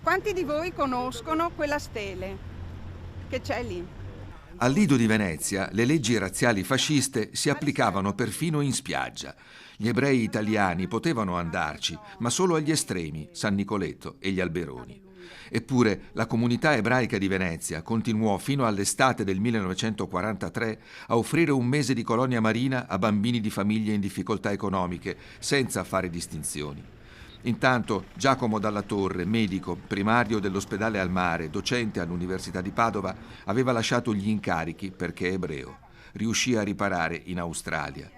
Quanti di voi conoscono quella stele che c'è lì? Al Lido di Venezia le leggi razziali fasciste si applicavano perfino in spiaggia. Gli ebrei italiani potevano andarci, ma solo agli estremi, San Nicoletto e gli Alberoni. Eppure la comunità ebraica di Venezia continuò fino all'estate del 1943 a offrire un mese di colonia marina a bambini di famiglie in difficoltà economiche, senza fare distinzioni. Intanto Giacomo Dalla Torre, medico, primario dell'ospedale al mare, docente all'Università di Padova, aveva lasciato gli incarichi perché è ebreo. Riuscì a riparare in Australia.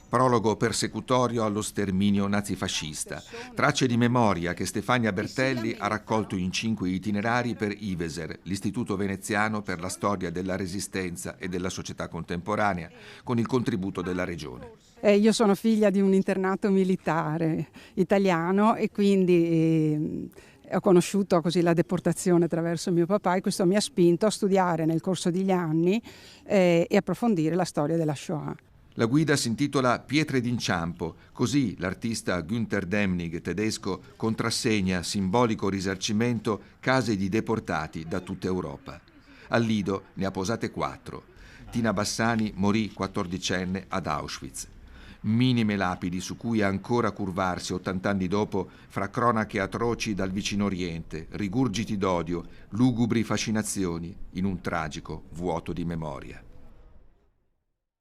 Prologo persecutorio allo sterminio nazifascista. Tracce di memoria che Stefania Bertelli ha raccolto in 5 itinerari per IVESER, l'Istituto Veneziano per la Storia della Resistenza e della Società Contemporanea, con il contributo della Regione. Io sono figlia di un internato militare italiano e quindi ho conosciuto così la deportazione attraverso mio papà e questo mi ha spinto a studiare nel corso degli anni e approfondire la storia della Shoah. La guida si intitola Pietre d'inciampo, così l'artista Günther Demnig, tedesco, contrassegna simbolico risarcimento case di deportati da tutta Europa. Al Lido ne ha posate 4. Tina Bassani morì 14enne ad Auschwitz. Minime lapidi su cui ancora curvarsi 80 anni dopo fra cronache atroci dal vicino Oriente, rigurgiti d'odio, lugubri fascinazioni in un tragico vuoto di memoria.